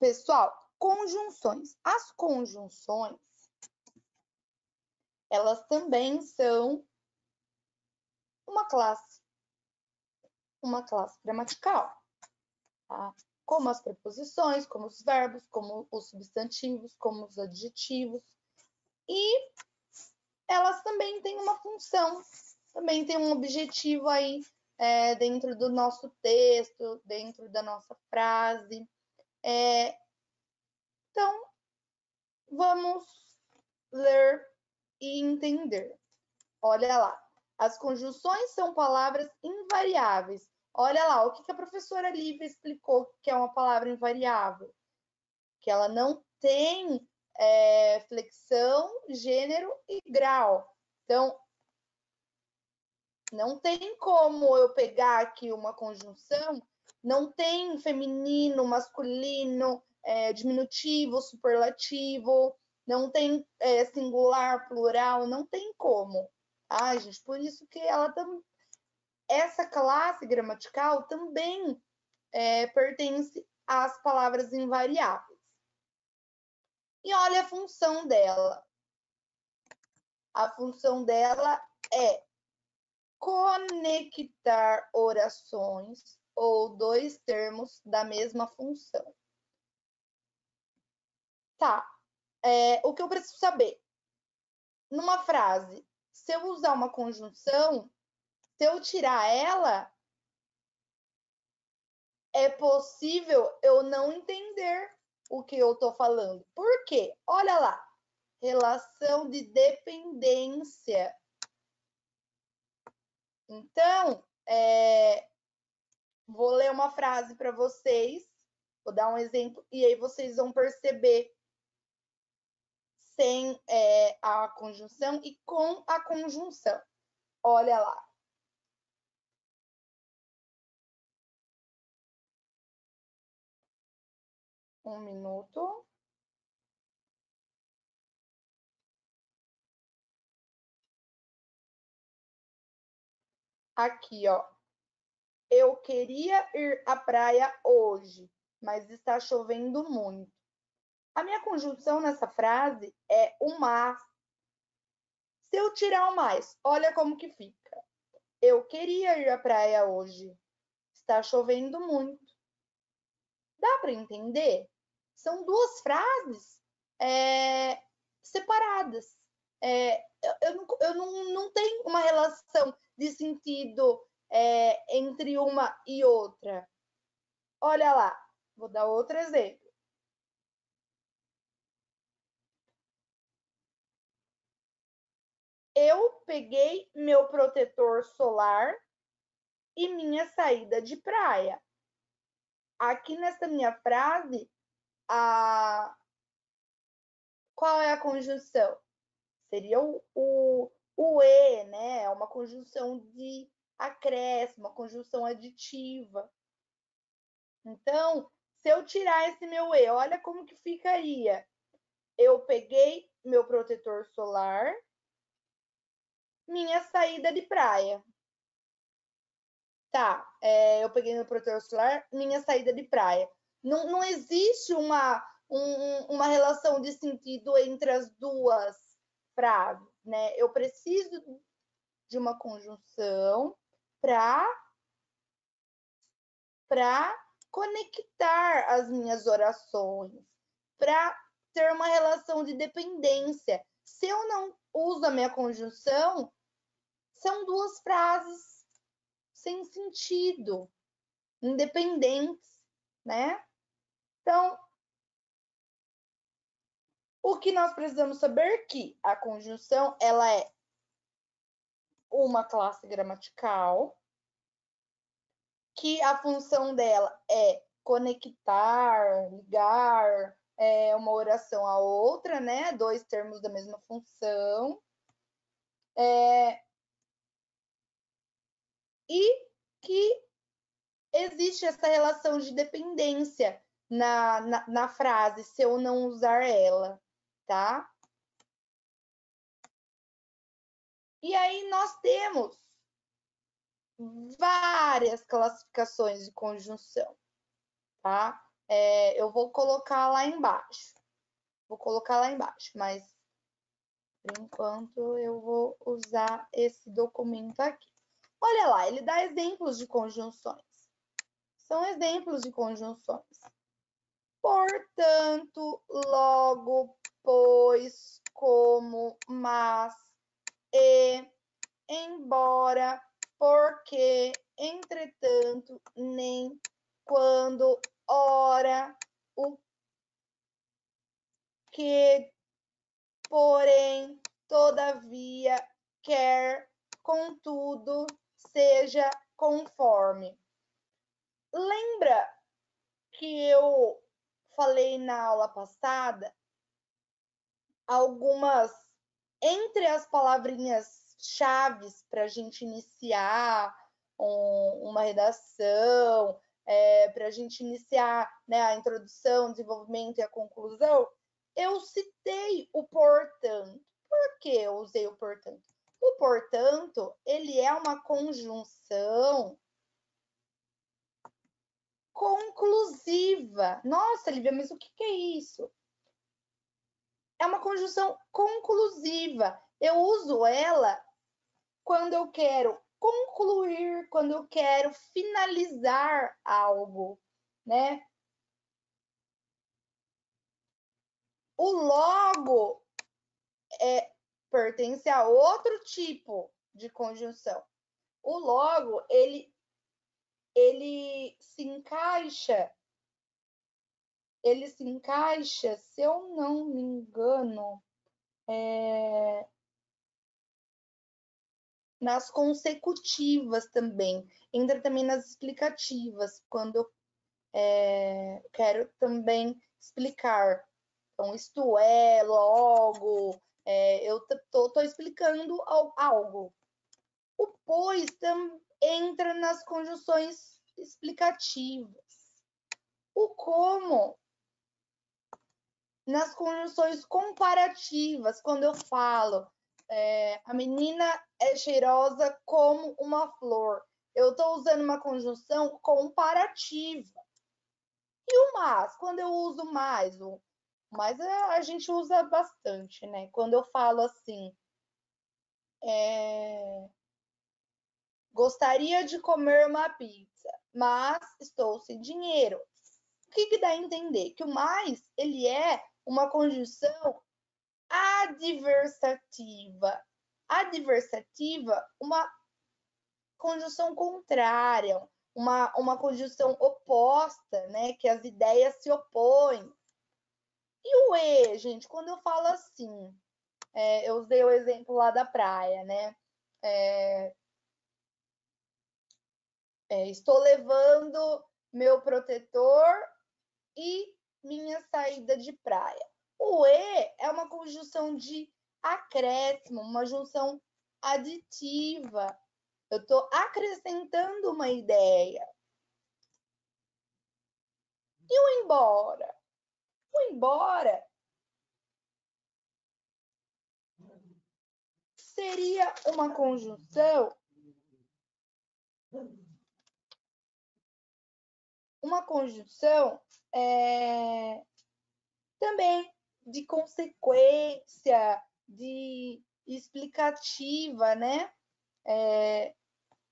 Pessoal, conjunções. As conjunções, elas também são uma classe gramatical, tá? Como as preposições, como os verbos, como os substantivos, como os adjetivos. E elas também têm uma função, também têm um objetivo aí dentro do nosso texto, dentro da nossa frase. Então, vamos ler e entender. Olha lá, as conjunções são palavras invariáveis. Olha lá, o que a professora Lívia explicou que é uma palavra invariável? Que ela não tem flexão, gênero e grau. Então, não tem como eu pegar aqui uma conjunção, não tem feminino, masculino, diminutivo, superlativo, não tem singular, plural, não tem como. Ah, gente, por isso que essa classe gramatical também pertence às palavras invariáveis. E olha a função dela. A função dela é conectar orações ou dois termos da mesma função. Tá. O que eu preciso saber? Numa frase, se eu usar uma conjunção, se eu tirar ela, é possível eu não entender o que eu estou falando. Por quê? Olha lá. Relação de dependência. Então, vou ler uma frase para vocês, vou dar um exemplo, e aí vocês vão perceber sem a conjunção e com a conjunção. Olha lá. Um minuto. Aqui, ó. Eu queria ir à praia hoje, mas está chovendo muito. A minha conjunção nessa frase é o mas. Se eu tirar o mais, olha como que fica. Eu queria ir à praia hoje. Está chovendo muito. Dá para entender? São duas frases separadas. Eu não tenho uma relação de sentido entre uma e outra. Olha lá, vou dar outro exemplo. Eu peguei meu protetor solar e minha saída de praia. Aqui nessa minha frase, qual é a conjunção? Seria o e, né? É uma conjunção de acréscimo, uma conjunção aditiva. Então, se eu tirar esse meu e, olha como que ficaria. Eu peguei meu protetor solar, minha saída de praia. Tá, eu peguei meu protetor solar, minha saída de praia. Não existe uma relação de sentido entre as duas frases, né? Eu preciso de uma conjunção para conectar as minhas orações, para ter uma relação de dependência. Se eu não uso a minha conjunção, são duas frases sem sentido, independentes, né? Então, o que nós precisamos saber é que a conjunção, ela é uma classe gramatical, que a função dela é conectar, ligar uma oração à outra, né? Dois termos da mesma função. E que existe essa relação de dependência na frase, se eu não usar ela, tá? E aí nós temos várias classificações de conjunção, tá? eu vou colocar lá embaixo. Vou colocar lá embaixo, mas por enquanto eu vou usar esse documento aqui. Olha lá, ele dá exemplos de conjunções. São exemplos de conjunções. Portanto, logo, pois, como, mas, e, embora, porque, entretanto, nem, quando, ora, o que, porém, todavia, quer, contudo, seja, conforme. Lembra que eu falei na aula passada algumas entre as palavrinhas chaves para a gente iniciar uma redação, para a gente iniciar, né, a introdução, o desenvolvimento e a conclusão, eu citei o portanto. Por que eu usei o portanto? O portanto, ele é uma conjunção conclusiva. Nossa, Lívia, mas o que é isso? É uma conjunção conclusiva. Eu uso ela quando eu quero concluir, quando eu quero finalizar algo, né? O logo pertence a outro tipo de conjunção. O logo, ele se encaixa, se eu não me engano, nas consecutivas também, entra também nas explicativas, quando eu quero também explicar. Então, isto é, logo, eu tô explicando algo. O pois entra nas conjunções explicativas. O como nas conjunções comparativas, quando eu falo a menina é cheirosa como uma flor. Eu estou usando uma conjunção comparativa. E o mas, quando eu uso mais, o mais a gente usa bastante, né? Quando eu falo assim, gostaria de comer uma pizza, mas estou sem dinheiro. O que dá a entender? Que o mais, ele é uma conjunção adversativa. Adversativa, uma conjunção contrária, uma conjunção oposta, né? Que as ideias se opõem. E o e, gente, quando eu falo assim, eu usei o exemplo lá da praia, né? Estou levando meu protetor e minha saída de praia. O e é uma conjunção de acréscimo, uma junção aditiva. Eu estou acrescentando uma ideia. E o embora? O embora seria uma conjunção também de consequência, de explicativa, né?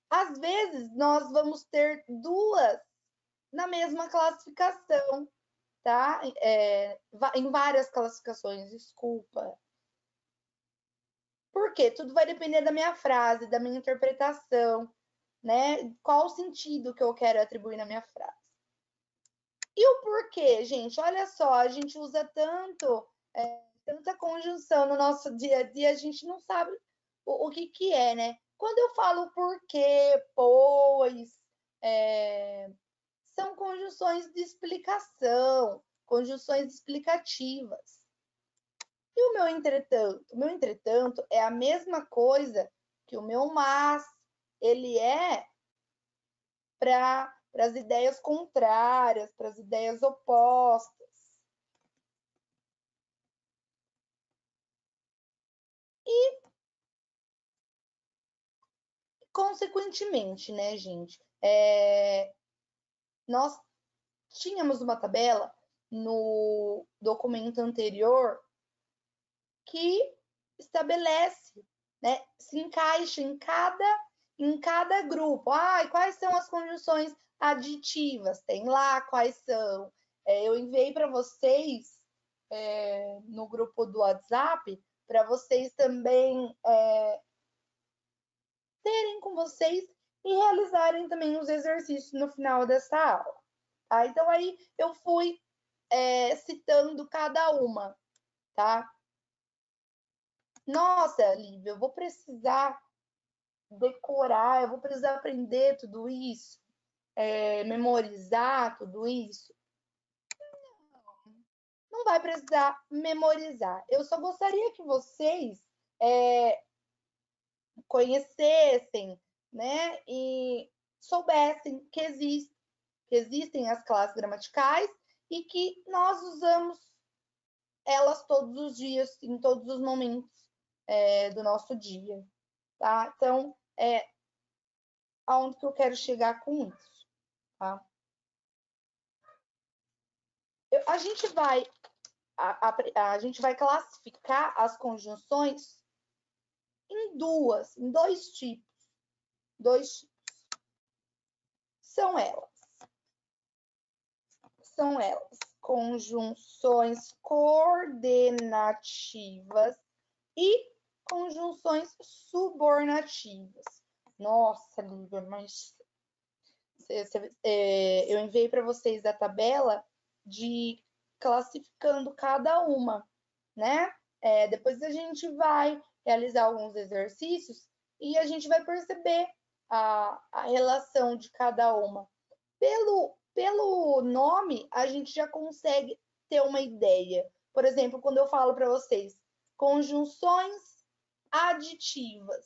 Às vezes, nós vamos ter duas na mesma classificação, tá? Em várias classificações, desculpa. Por quê? Tudo vai depender da minha frase, da minha interpretação, né? Qual o sentido que eu quero atribuir na minha frase. E o porquê, gente? Olha só, a gente usa tanta conjunção no nosso dia a dia, a gente não sabe o que é, né? Quando eu falo porquê, pois, são conjunções de explicação, conjunções explicativas. E o meu entretanto? O meu entretanto é a mesma coisa que o meu mas, ele é para as ideias contrárias, para as ideias opostas. E, consequentemente, né, gente? Nós tínhamos uma tabela no documento anterior que estabelece, né, se encaixa em cada grupo. E quais são as conjunções aditivas? Tem lá quais são. Eu enviei para vocês no grupo do WhatsApp, para vocês também terem com vocês e realizarem também os exercícios no final dessa aula. Tá? Então, aí eu fui citando cada uma, tá? Nossa, Lívia, eu vou precisar decorar, eu vou precisar aprender tudo isso, memorizar tudo isso. Não vai precisar memorizar. Eu só gostaria que vocês conhecessem, né, e soubessem que existem as classes gramaticais e que nós usamos elas todos os dias, em todos os momentos do nosso dia, tá? Então, aonde que eu quero chegar com isso, tá? A gente vai classificar as conjunções em dois tipos. São elas conjunções coordenativas e conjunções subornativas. Nossa, Lívia, mas eu enviei para vocês a tabela de classificando cada uma, né? Depois a gente vai realizar alguns exercícios e a gente vai perceber a relação de cada uma. Pelo nome, a gente já consegue ter uma ideia. Por exemplo, quando eu falo para vocês, conjunções aditivas.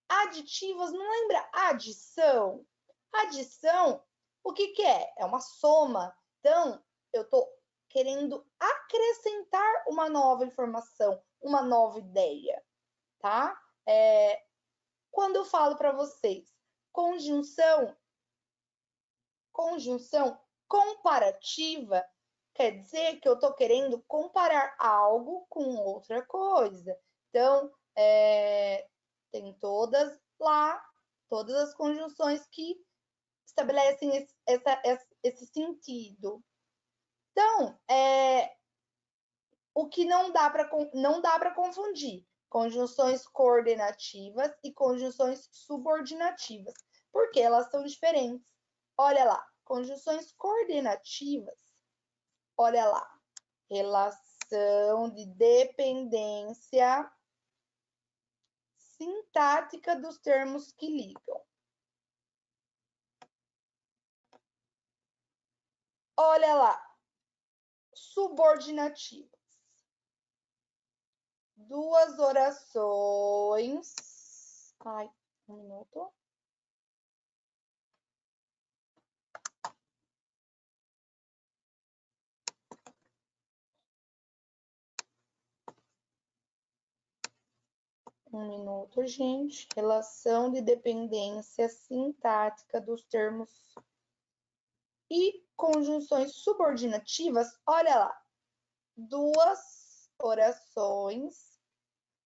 Aditivas, não lembra adição? Adição, o que é? É uma soma. Então, eu estou querendo acrescentar uma nova informação, uma nova ideia, tá? Quando eu falo para vocês, conjunção comparativa, quer dizer que eu estou querendo comparar algo com outra coisa. Então, tem todas as conjunções que estabelecem esse sentido. Então, o que não dá para confundir conjunções coordenativas e conjunções subordinativas, porque elas são diferentes. Olha lá, conjunções coordenativas, olha lá, relação de dependência sintática dos termos que ligam. Olha lá, subordinativas. Duas orações. Ai, um minuto. Um minuto, gente. Relação de dependência sintática dos termos e conjunções subordinativas. Olha lá, duas orações,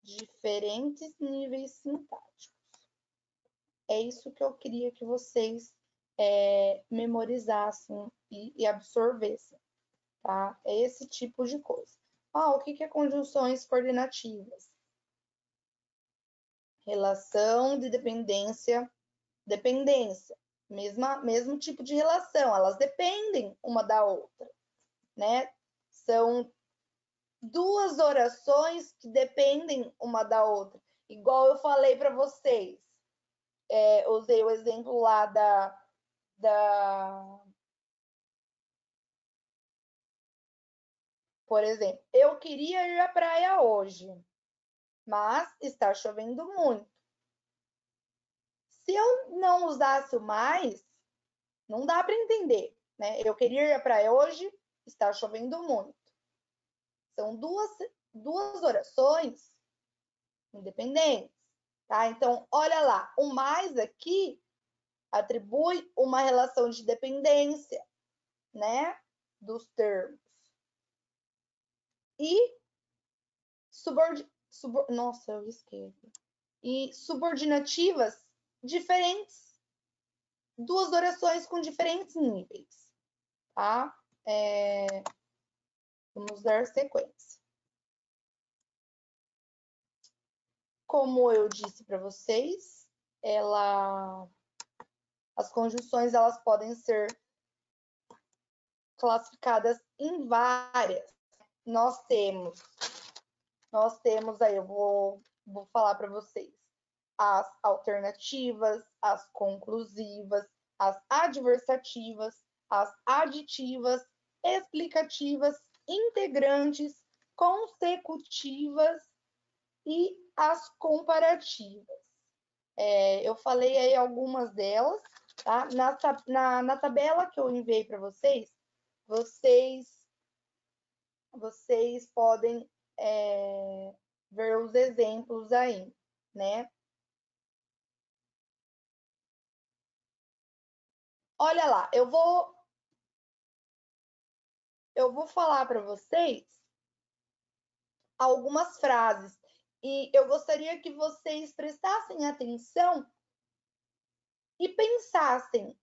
diferentes níveis sintáticos. É isso que eu queria que vocês memorizassem e absorvessem, tá? É esse tipo de coisa. O que é conjunções coordenativas? Relação de dependência, mesmo tipo de relação, elas dependem uma da outra, né? São duas orações que dependem uma da outra. Igual eu falei para vocês, usei o exemplo lá por exemplo, eu queria ir à praia hoje, mas está chovendo muito. Se eu não usasse o mais, não dá para entender, né? Eu queria ir à praia hoje, está chovendo muito. São duas orações independentes, tá? Então, olha lá, o mais aqui atribui uma relação de dependência. né, dos termos. E nossa, eu esqueço. E subordinativas diferentes, duas orações com diferentes níveis, tá? Vamos dar sequência. Como eu disse para vocês, as conjunções elas podem ser classificadas em várias. Nós temos aí, eu vou falar para vocês, as alternativas, as conclusivas, as adversativas, as aditivas, explicativas, integrantes, consecutivas e as comparativas. Eu falei aí algumas delas, tá? Na tabela que eu enviei para vocês, vocês podem ver os exemplos aí, né? Olha lá, eu vou falar para vocês algumas frases e eu gostaria que vocês prestassem atenção e pensassem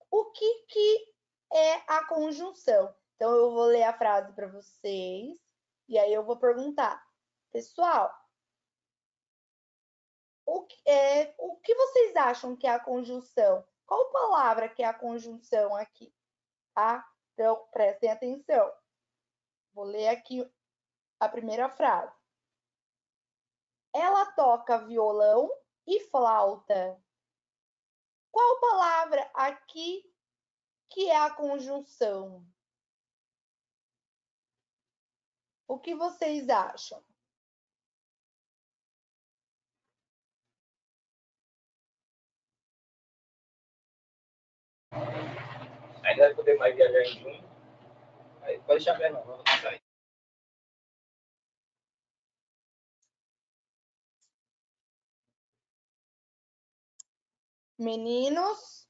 o que é a conjunção. Então, eu vou ler a frase para vocês e aí eu vou perguntar, pessoal, o que vocês acham que é a conjunção? Qual palavra que é a conjunção aqui? Tá? Então, prestem atenção. Vou ler aqui a primeira frase. Ela toca violão e flauta. Qual palavra aqui que é a conjunção? O que vocês acham? Ainda vai poder mais viajar em junho. Aí pode deixar bem, não. Vamos sair. Meninos,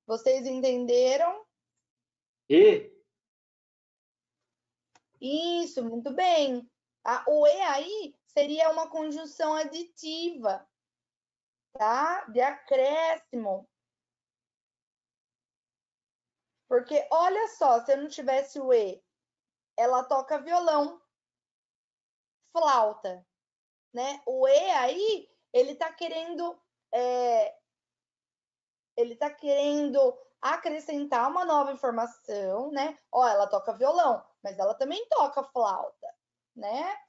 vocês entenderam? E? Isso, muito bem. O E aí seria uma conjunção aditiva, tá? De acréscimo. Porque, olha só, se eu não tivesse o E, ela toca violão, flauta, né? O E aí, ele tá querendo acrescentar uma nova informação, né? Ó, ela toca violão, mas ela também toca flauta, né?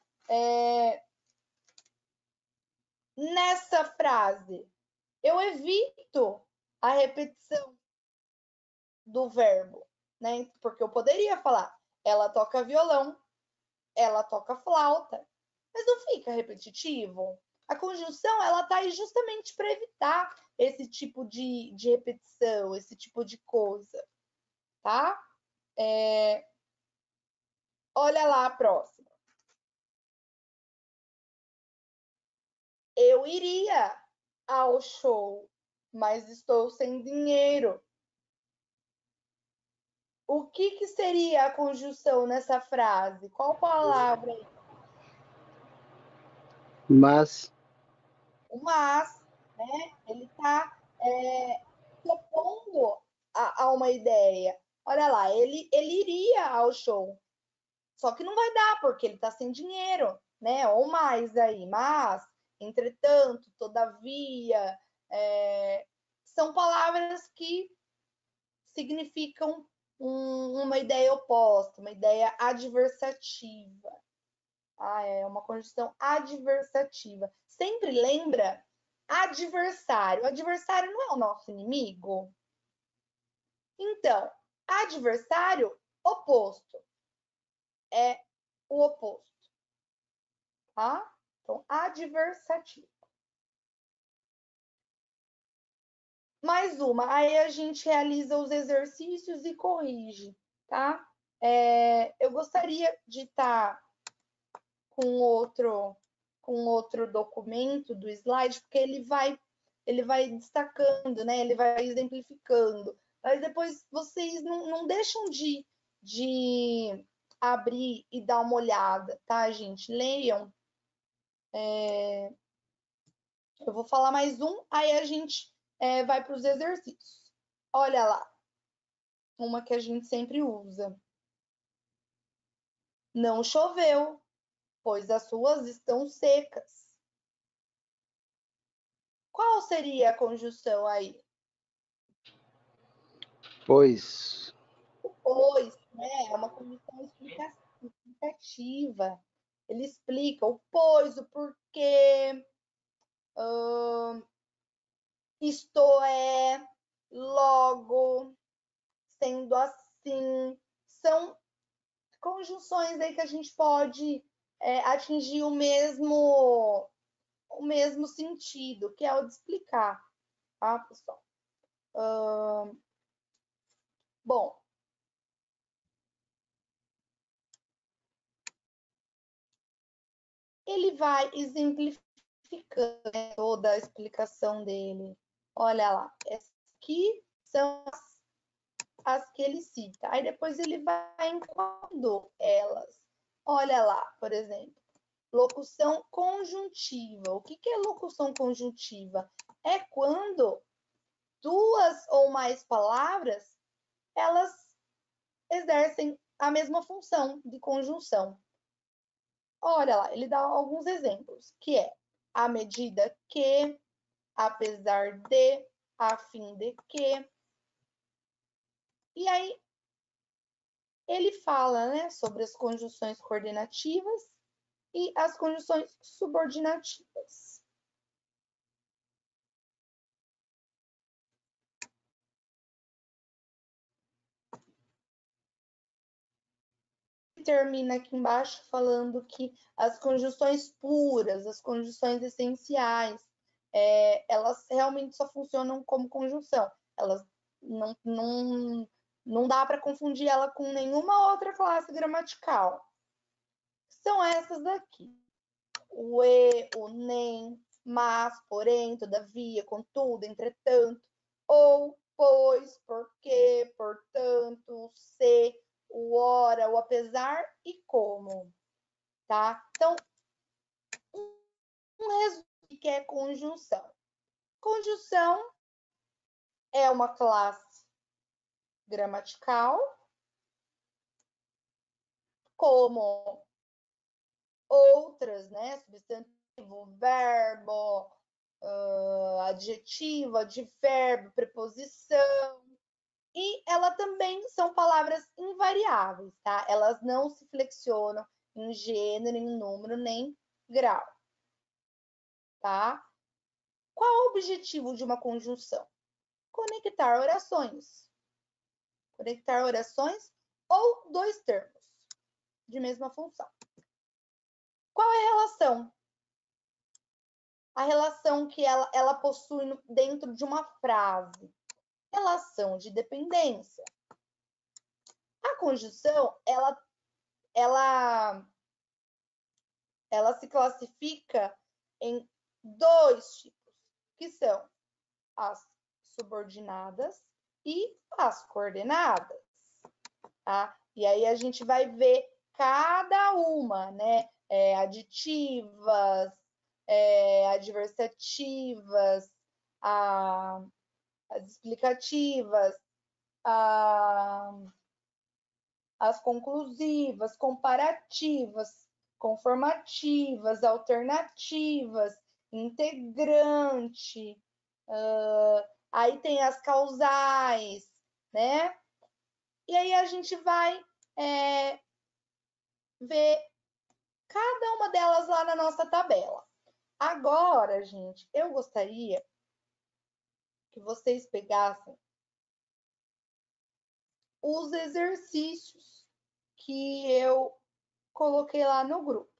Nessa frase, eu evito a repetição do verbo, né? Porque eu poderia falar, ela toca violão, ela toca flauta, mas não fica repetitivo. A conjunção, ela tá aí justamente para evitar esse tipo de repetição, esse tipo de coisa, tá? Olha lá a próxima. Eu iria ao show, mas estou sem dinheiro. O que seria a conjunção nessa frase? Qual palavra? Mas. O mas, né? Ele está se opondo a uma ideia. Olha lá, ele iria ao show, só que não vai dar porque ele está sem dinheiro, né? Ou mais aí, mas, entretanto, todavia, são palavras que significam uma ideia oposta, uma ideia adversativa. É uma conjunção adversativa. Sempre lembra adversário. Adversário não é o nosso inimigo? Então, adversário, oposto. É o oposto. Tá? Então, adversativo. Mais uma. Aí a gente realiza os exercícios e corrige, tá? Eu gostaria de estar com outro documento do slide, porque ele vai destacando, né? Ele vai exemplificando. Mas depois vocês não deixam de abrir e dar uma olhada, tá, gente? Leiam. Eu vou falar mais um, aí a gente vai para os exercícios. Olha lá, uma que a gente sempre usa. Não choveu, pois as ruas estão secas. Qual seria a conjunção aí? Pois. Pois, né? É uma conjunção explicativa. Ele explica o pois, o porquê, isto é, logo, sendo assim. São conjunções aí que a gente pode atingir o mesmo sentido, que é o de explicar, tá, pessoal? Bom, ele vai exemplificando toda a explicação dele. Olha lá, essas aqui são as que ele cita. Aí depois ele vai incluindo elas. Olha lá, por exemplo, locução conjuntiva. O que é locução conjuntiva? É quando duas ou mais palavras elas exercem a mesma função de conjunção. Olha lá, ele dá alguns exemplos, que é à medida que, apesar de, a fim de que. E aí ele fala, né, sobre as conjunções coordenativas e as conjunções subordinativas. Termina aqui embaixo falando que as conjunções puras, as conjunções essenciais, elas realmente só funcionam como conjunção. Elas não dá para confundir ela com nenhuma outra classe gramatical. São essas daqui. O e, o nem, mas, porém, todavia, contudo, entretanto, ou, pois, porque, portanto, se, o ora, o apesar e como, tá? Então, um resumo que é conjunção. Conjunção é uma classe gramatical, como outras, né? Substantivo, verbo, adjetivo, advérbio, preposição. E ela também são palavras invariáveis, tá? Elas não se flexionam em gênero, em número, nem grau, tá? Qual é o objetivo de uma conjunção? Conectar orações. Conectar orações ou dois termos de mesma função. Qual é a relação? A relação que ela possui dentro de uma frase. Relação de dependência. A conjunção, ela se classifica em dois tipos, que são as subordinadas e as coordenadas, tá? E aí a gente vai ver cada uma, né? Aditivas, adversativas, as explicativas, as conclusivas, comparativas, conformativas, alternativas, integrante, aí tem as causais, né? E aí a gente vai ver cada uma delas lá na nossa tabela. Agora, gente, eu gostaria que vocês pegassem os exercícios que eu coloquei lá no grupo,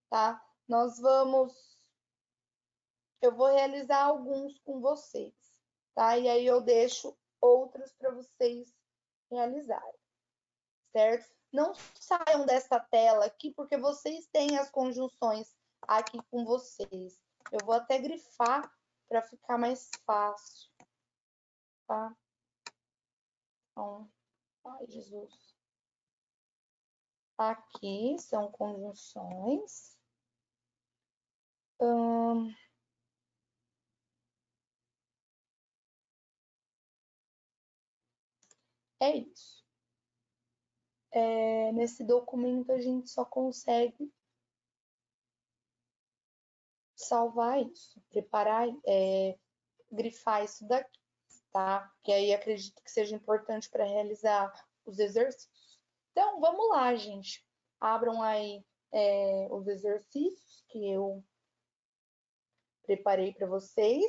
tá? Eu vou realizar alguns com vocês, tá? E aí eu deixo outros para vocês realizarem, certo? Não saiam dessa tela aqui, porque vocês têm as conjunções aqui com vocês. Eu vou até grifar para ficar mais fácil, tá? Então, ai, Jesus. Aqui são conjunções. É isso. Nesse documento a gente só consegue salvar isso, preparar, grifar isso daqui, tá? Que aí acredito que seja importante para realizar os exercícios. Então, vamos lá, gente. Abram aí os exercícios que eu preparei para vocês.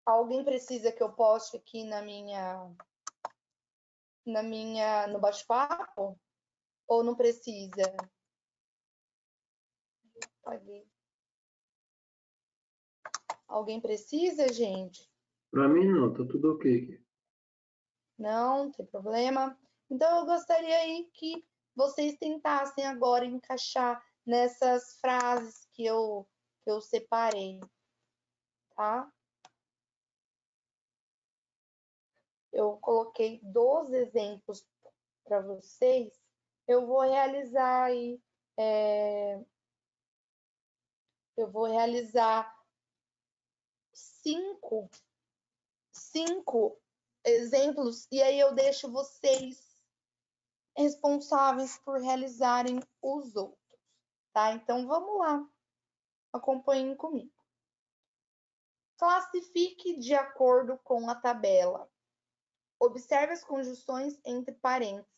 Alguém precisa que eu poste aqui no bate-papo? Ou não precisa? Paguei. Alguém precisa, gente? Para mim não, tá tudo ok aqui. Não, não tem problema. Então, eu gostaria aí que vocês tentassem agora encaixar nessas frases que eu separei, tá? Eu coloquei 12 exemplos para vocês. Eu vou realizar aí, eu vou realizar cinco exemplos e aí eu deixo vocês responsáveis por realizarem os outros, tá? Então, vamos lá. Acompanhem comigo. Classifique de acordo com a tabela. Observe as conjunções entre parênteses.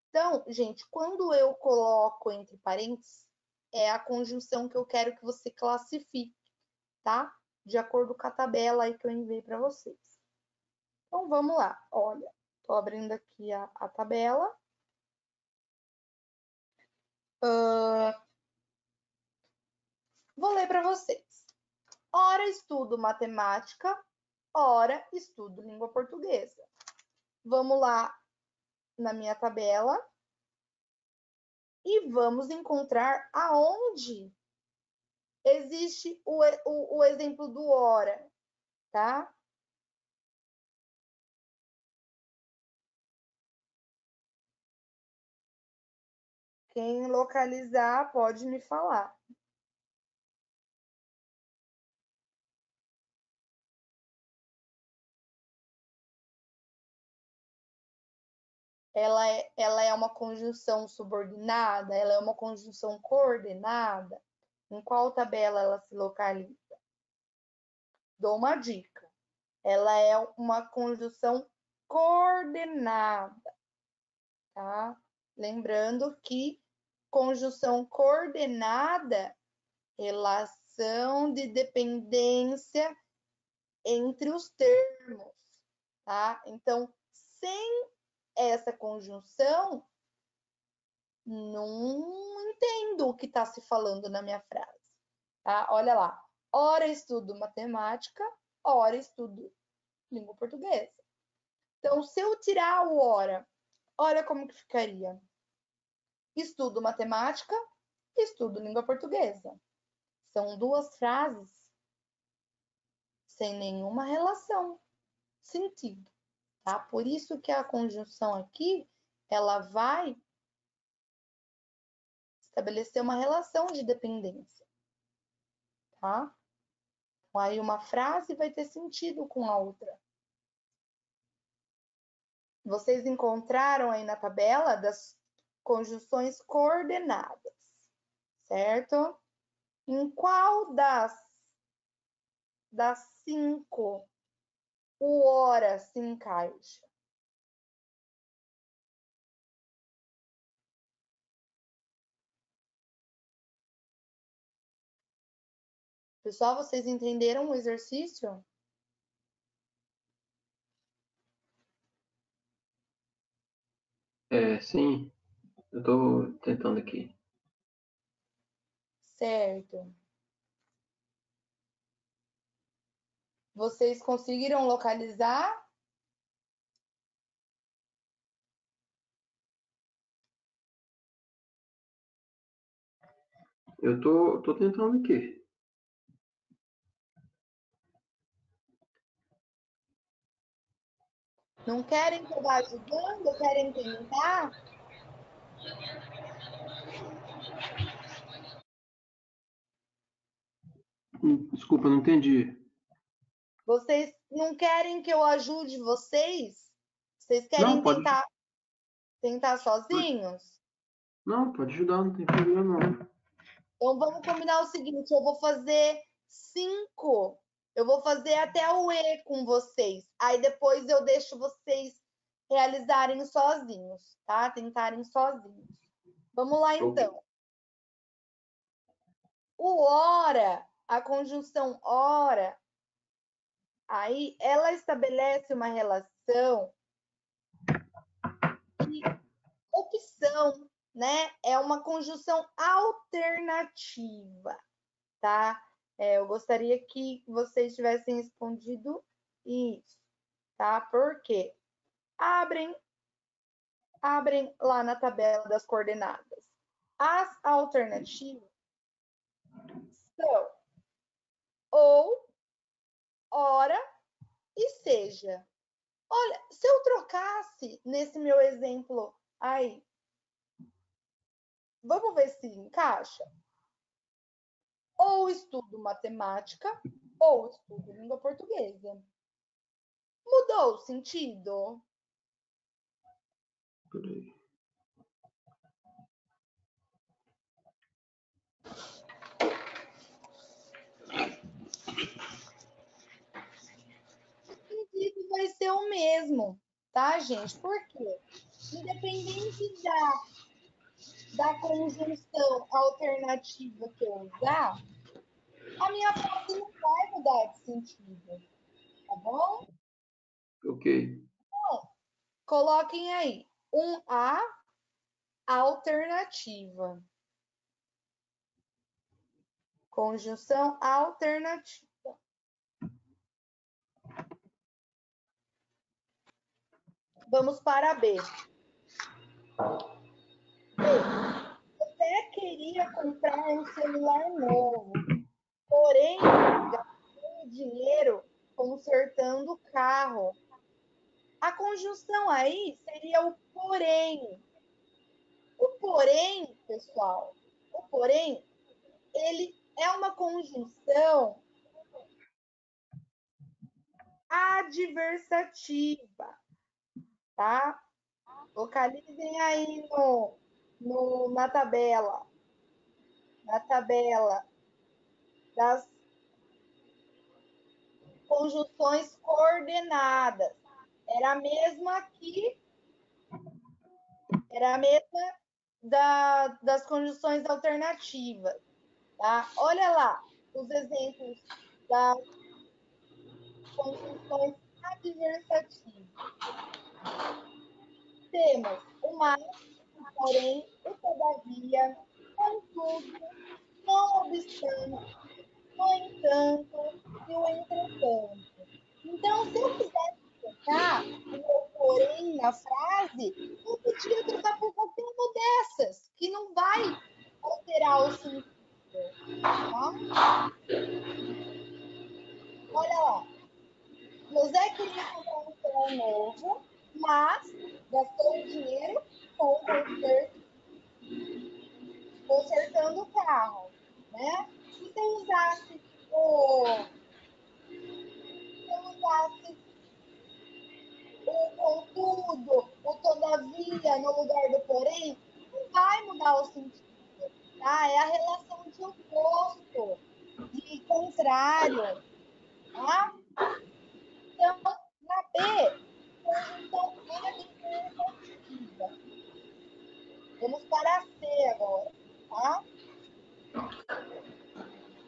Então, gente, quando eu coloco entre parênteses, é a conjunção que eu quero que você classifique, tá? De acordo com a tabela aí que eu enviei para vocês. Então, vamos lá. Olha, tô abrindo aqui a tabela. Vou ler para vocês. Ora estudo matemática, ora estudo língua portuguesa. Vamos lá na minha tabela e vamos encontrar aonde existe o exemplo do ora, tá? Quem localizar pode me falar. Ela é uma conjunção subordinada? Ela é uma conjunção coordenada? Em qual tabela ela se localiza? Dou uma dica. Ela é uma conjunção coordenada, tá? Lembrando que conjunção coordenada, relação de dependência entre os termos, tá? Então, sem essa conjunção, não entendo o que está se falando na minha frase, tá? Olha lá. Ora estudo matemática, ora estudo língua portuguesa. Então, se eu tirar o ora, olha como que ficaria. Estudo matemática, estudo língua portuguesa. São duas frases sem nenhuma relação, sentido, tá? Por isso que a conjunção aqui, ela vai estabelecer uma relação de dependência, tá? Aí uma frase vai ter sentido com a outra. Vocês encontraram aí na tabela das conjunções coordenadas, certo? Em qual das 5 o ora se encaixa? Pessoal, vocês entenderam o exercício? Sim, eu tô tentando aqui. Certo. Vocês conseguiram localizar? Eu tô tentando aqui. Não querem que eu vá ajudando? Querem tentar? Desculpa, não entendi. Vocês não querem que eu ajude vocês? Vocês querem Não, pode, tentar sozinhos? não, pode ajudar, não tem problema não. Então vamos combinar o seguinte, eu vou fazer 5. Eu vou fazer até o E com vocês. Aí depois eu deixo vocês realizarem sozinhos, tá? Tentarem sozinhos. Vamos lá então. O ora, a conjunção ora, aí ela estabelece uma relação de opção, né? É uma conjunção alternativa, tá? Eu gostaria que vocês tivessem respondido isso, tá? Por quê? Abrem lá na tabela das coordenadas. As alternativas são ou, ora e seja. Olha, se eu trocasse nesse meu exemplo aí, vamos ver se encaixa? Ou estudo matemática, ou estudo língua portuguesa. Mudou o sentido? Peraí. O sentido vai ser o mesmo, tá, gente? Por quê? Independente da conjunção alternativa que eu usar, a minha frase não vai mudar de sentido, tá bom? Ok. Então, coloquem aí um A alternativa. Conjunção alternativa. Vamos para B. Até queria comprar um celular novo, porém gastei dinheiro consertando o carro. A conjunção aí seria o porém. O porém, pessoal, o porém, ele é uma conjunção adversativa, tá? Localizem aí na tabela das conjunções coordenadas. Era a mesma aqui, era a mesma das conjunções alternativas, tá? Olha lá os exemplos das conjunções adversativas. Temos o mas, o porém, o todavia, contudo, não obstante, no entanto e o entretanto. Então, se eu quisesse trocar o meu porém na frase, eu podia trocar por qualquer uma dessas, que não vai alterar o sentido. Tá? Olha lá. José queria comprar um celular novo, mas gastou o dinheiro com consertando o carro, né? E se eu usasse o contudo, o todavia no lugar do porém, não vai mudar o sentido, tá? É a relação de oposto, de contrário, tá? Então, na B, conjunção adversativa. Vamos para a C agora, tá?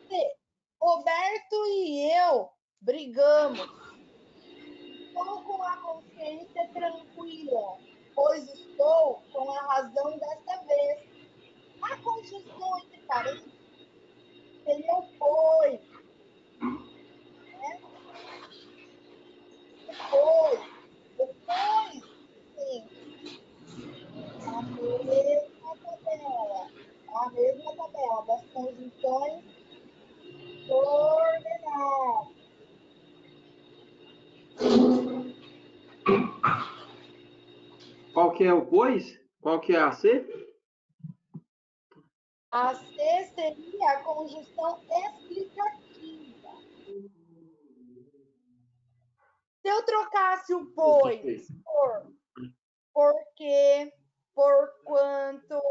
C. Roberto e eu brigamos. Estou com a consciência tranquila, pois estou com a razão desta vez. A conjunção entre parênteses seria o pois, né? Depois, sim, a mesma tabela das conjunções coordenadas. que é o pois? Qual que é a C? A C seria a conjunção explicativa. Se eu trocasse o pois por porque, por quanto,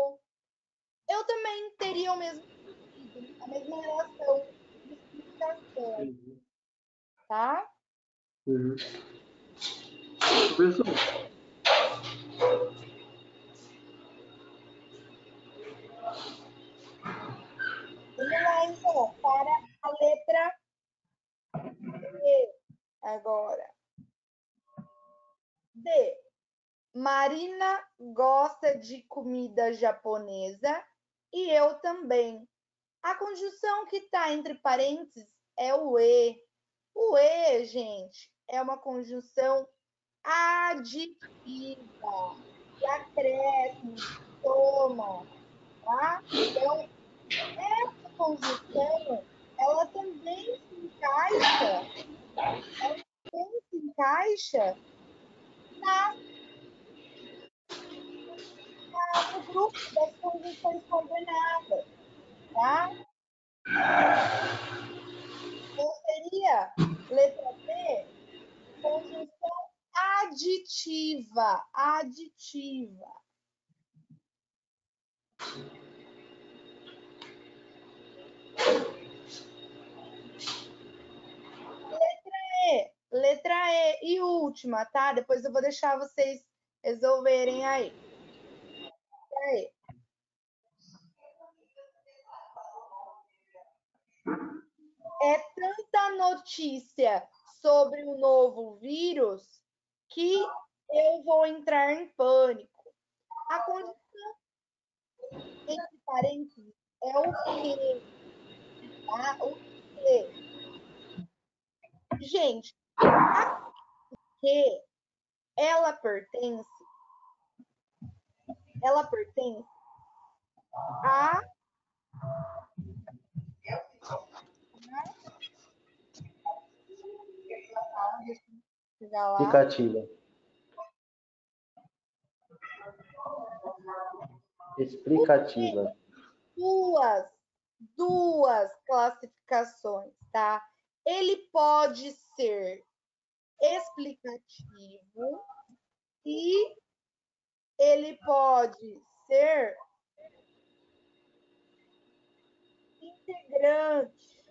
eu também teria o mesmo sentido, a mesma relação de explicação, tá? Uhum. Professor, Vamos lá, então, para a letra D agora. D. Marina gosta de comida japonesa e eu também. A conjunção que está entre parênteses é o E. O E, gente, é uma conjunção aditiva, de acréscimo, de soma, tá? Então, essa conjunção, ela também se encaixa no grupo das conjunções coordenadas, tá? Então, seria letra B, conjunção aditiva, aditiva. Letra E e última, tá? Depois eu vou deixar vocês resolverem aí. Letra E. É tanta notícia sobre o novo vírus que eu vou entrar em pânico. A conjunção entre parênteses é o quê? Tá? O quê? Gente, a que ela pertence a deixa eu chegar lá. Explicativa. Explicativa. Duas classificações, tá? Ele pode ser explicativo e ele pode ser integrante.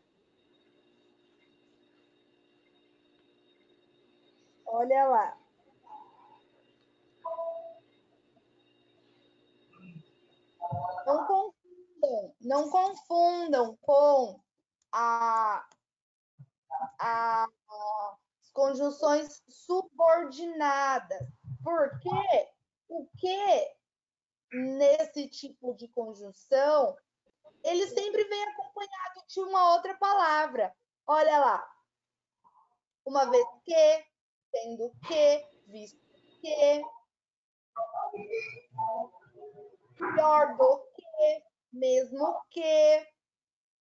Olha lá. Não confundam com as conjunções subordinadas. Porque o que nesse tipo de conjunção, ele sempre vem acompanhado de uma outra palavra. Olha lá. Uma vez que, tendo que, visto que, pior do que, mesmo que,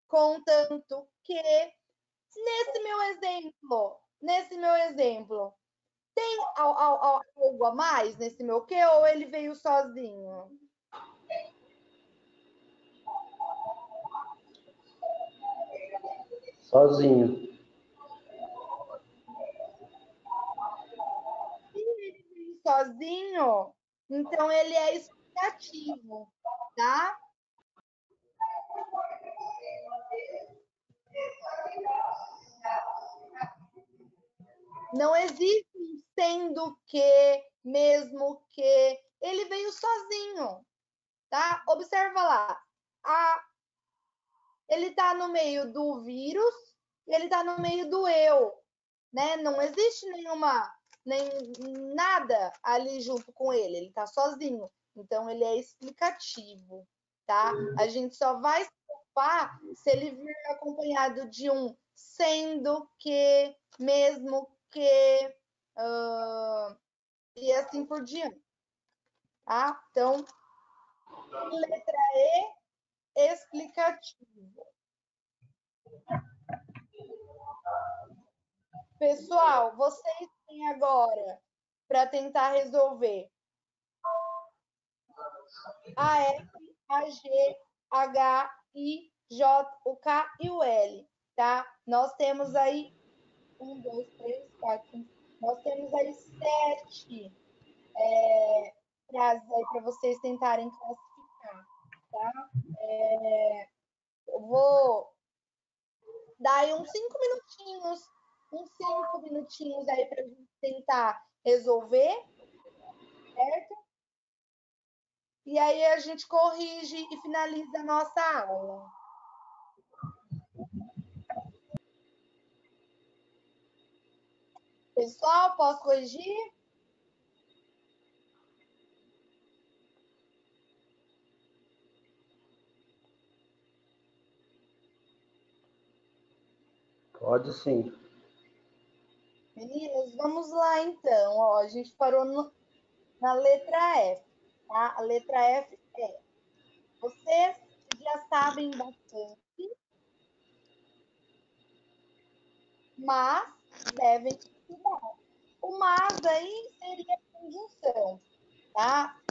contanto que. Nesse meu exemplo, tem algo a mais nesse meu que ou ele veio sozinho? Sozinho. Se ele veio sozinho, então ele é explicativo, tá? Não existe um sendo que, mesmo que. Ele veio sozinho, tá? Observa lá. Ele está no meio do vírus e ele está no meio do eu, né? Não existe nem nada ali junto com ele. Ele está sozinho. Então, ele é explicativo, tá? A gente só vai se preocupar se ele vir acompanhado de um sendo que, mesmo que, e assim por diante, tá? Então, letra E, explicativo. Pessoal, vocês têm agora para tentar resolver A, F, a G, H, I, J, o K e o L, tá? Nós temos aí 1, 2, 3, 4, 5. Nós temos aí 7 frases aí para vocês tentarem classificar, tá? Eu vou dar aí uns 5 minutinhos aí para a gente tentar resolver, certo? E aí a gente corrige e finaliza a nossa aula. Pessoal, posso corrigir? Pode sim. Meninas, vamos lá então. Ó, a gente parou na letra F, tá? A letra F é: vocês já sabem bastante, mas devem estudar. O mas aí seria a conjunção, tá?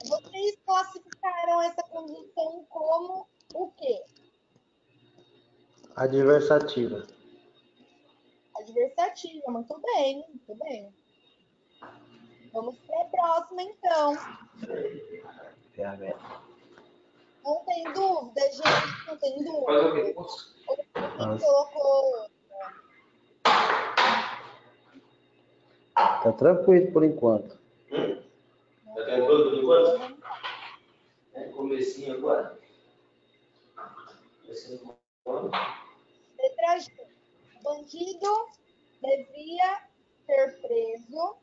Vocês classificaram essa conjunção como o quê? Adversativa. Adversativa, muito bem, muito bem. Vamos para a próxima, então. Não tem dúvida, gente? Não tem dúvida. Alguém colocou. Tá tranquilo por enquanto. Tá tranquilo por enquanto? É comecinho agora. Letra G. Bandido devia ser preso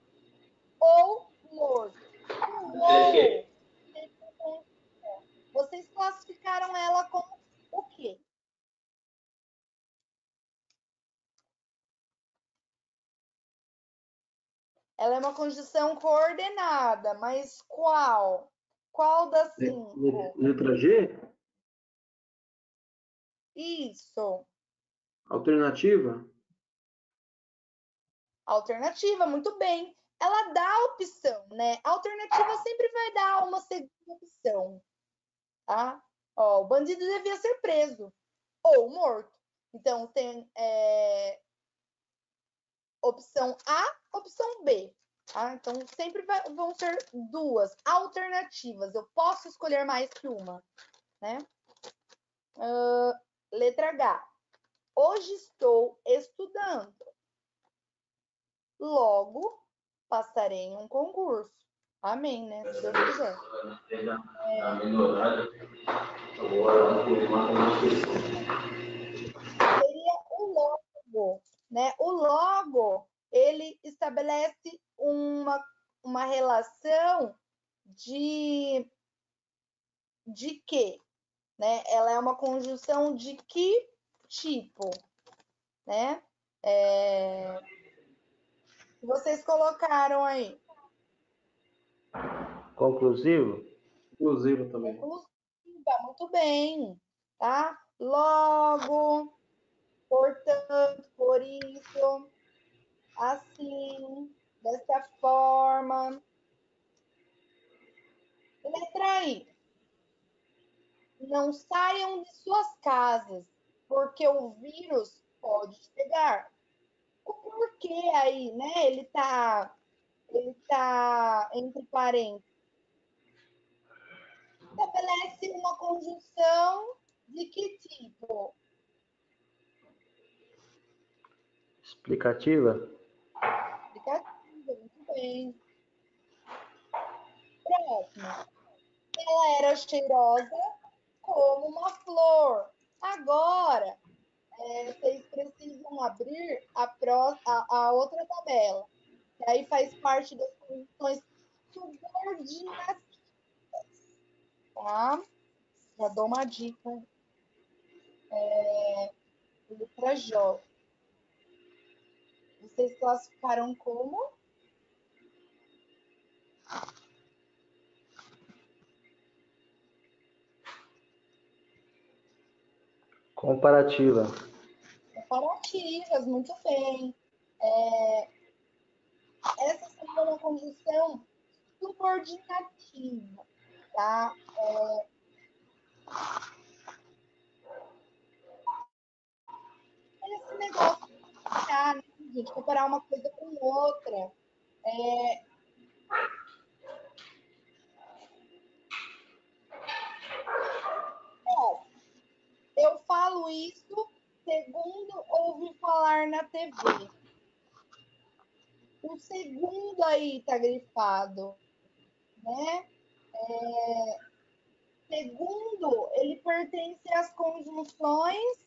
ou morto. Vocês classificaram ela como o quê? Ela é uma conjunção coordenada, mas qual? Qual das 5? Letra G? Isso. Alternativa? Alternativa, muito bem. Ela dá a opção, né? A alternativa sempre vai dar uma segunda opção, tá? Ó, o bandido devia ser preso ou morto. Então, tem opção A, opção B. Tá? Então, sempre vão ser duas alternativas. Eu posso escolher mais que uma, né? Letra H. Hoje estou estudando. Logo, passarei em um concurso. Amém, né? Se Deus quiser. Seria o logo, né? O logo, ele estabelece uma relação de quê? Né? Ela é uma conjunção de que tipo, né? Vocês colocaram aí. Conclusivo? Inclusive também. Conclusiva, muito bem, tá? Logo, portanto, por isso, assim, dessa forma. Letra I. Não saiam de suas casas, porque o vírus pode chegar. O porquê aí, né? Ele tá entre parênteses. Estabelece uma conjunção de que tipo? Explicativa? Explicativa, muito bem. Próximo. Ela era cheirosa como uma flor. Agora, vocês precisam abrir a outra tabela. Que aí faz parte das condições subordinativas. Tá? Já dou uma dica. Letra J. Vocês classificaram como? Comparativa. Comparativas, muito bem. Essa seria uma conjunção subordinativa. tá? Esse negócio de comparar, né, gente? Comparar uma coisa com outra. Eu falo isso segundo ouvi falar na TV. O segundo aí tá grifado, né? Segundo, ele pertence às conjunções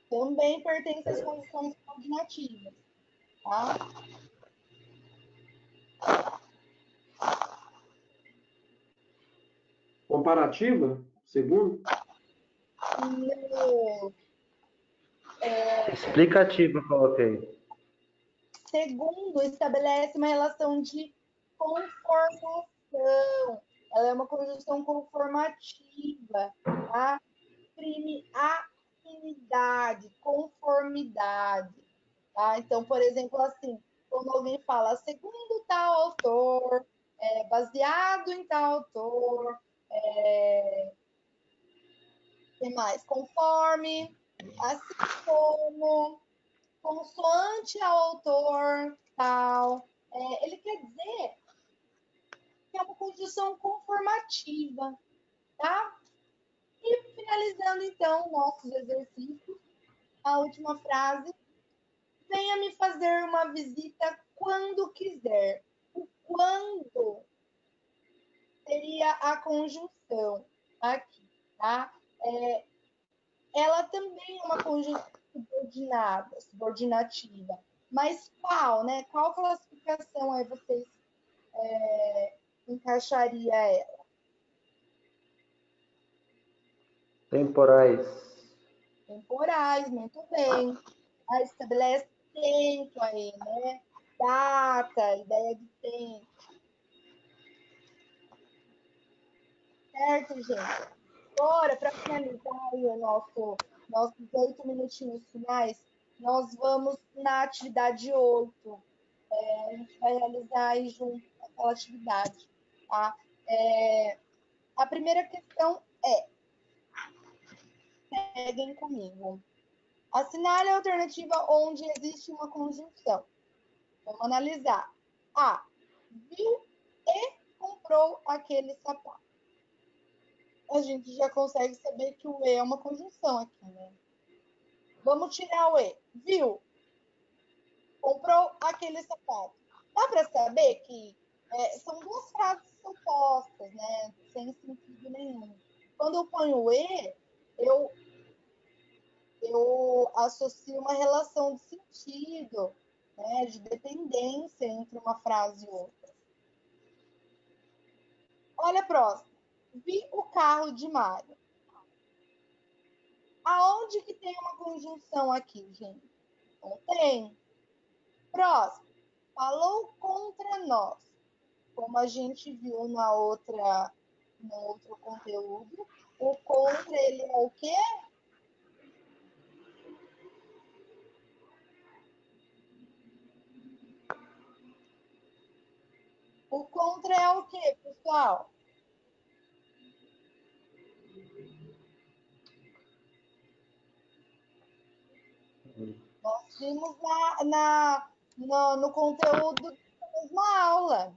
também pertence às conjunções coordenativas, tá? Comparativa, segundo. No Explicativa, coloquei. segundo, estabelece uma relação de conformação. Ela é uma conjunção conformativa, tá? Exprime afinidade, conformidade, tá? Então, por exemplo, assim, quando alguém fala segundo tal autor, baseado em tal autor, tem mais? Conforme, assim como, consoante ao autor, tal. Ele quer dizer que é uma conjunção conformativa, tá? E finalizando, então, nossos exercícios, a última frase. Venha me fazer uma visita quando quiser. O quando seria a conjunção aqui, tá? Ela também é uma conjunção subordinada, subordinativa. Mas qual, né? Qual classificação aí vocês encaixaria ela? Temporais. Temporais, muito bem. Aí estabelece tempo aí, né? Data, ideia de tempo. Certo, gente? Agora, para finalizar aí nossos 8 minutinhos finais, nós vamos na atividade 8. A gente vai realizar aí junto aquela atividade, tá? A primeira questão é, peguem comigo. Assinale a alternativa onde existe uma conjunção. Vamos analisar. A. Viu e comprou aquele sapato. A gente já consegue saber que o E é uma conjunção aqui, né? Vamos tirar o E. Viu? Comprou aquele sapato. Dá para saber que são duas frases opostas, né? Sem sentido nenhum. Quando eu ponho o E, eu associo uma relação de sentido, né? De dependência entre uma frase e outra. Olha a próxima. Vi o carro de Mário. Aonde que tem uma conjunção aqui, gente? Não tem. Próximo. Falou contra nós. Como a gente viu no outro conteúdo, o contra, ele é o quê? O contra é o quê, pessoal? Nós vimos no conteúdo da mesma aula.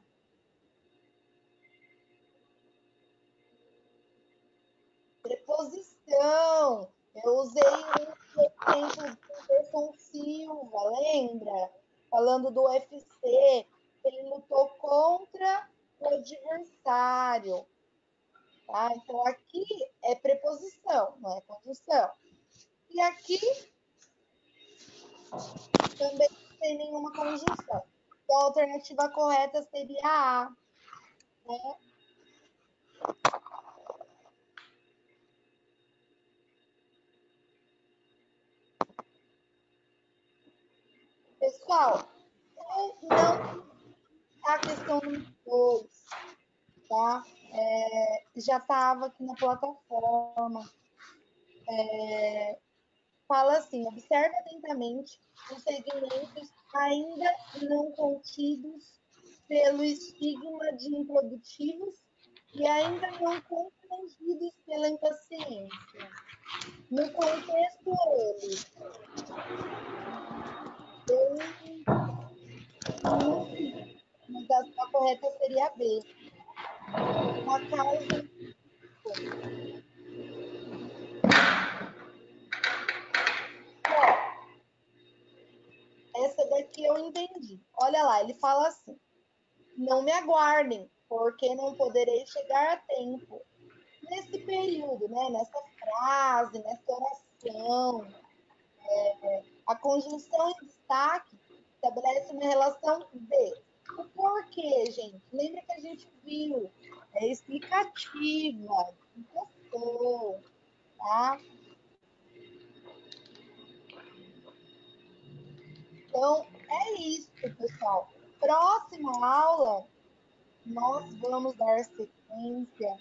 Preposição. Eu usei um exemplo do Anderson Silva, lembra? Falando do UFC. Ele lutou contra o adversário. Tá? Então, aqui é preposição, não é conjunção. E aqui também não tem nenhuma conjunção. Então, a alternativa correta seria a. Né? Pessoal, eu não a questão número 2, tá? já estava aqui na plataforma. Fala assim: observe atentamente os segmentos ainda não contidos pelo estigma de improdutivos e ainda não compreendidos pela impaciência. No contexto, mas a correta seria B. Uma causa. Essa daqui eu entendi. Olha lá, ele fala assim: não me aguardem, porque não poderei chegar a tempo. Nesse período, né? Nessa frase, nessa oração, a conjunção em destaque estabelece uma relação de. O porquê, gente? Lembra que a gente viu? É explicativa, explicação, tá? Então, é isso, pessoal. Próxima aula, nós vamos dar sequência.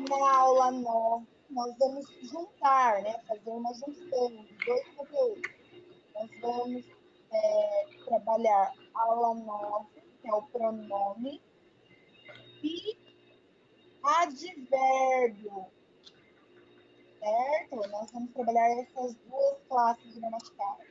Na aula 9, nós vamos juntar, né? Fazer uma junção de dois conteúdos. Nós vamos trabalhar a aula 9, que é o pronome, e advérbio, certo? Nós vamos trabalhar essas duas classes gramaticais.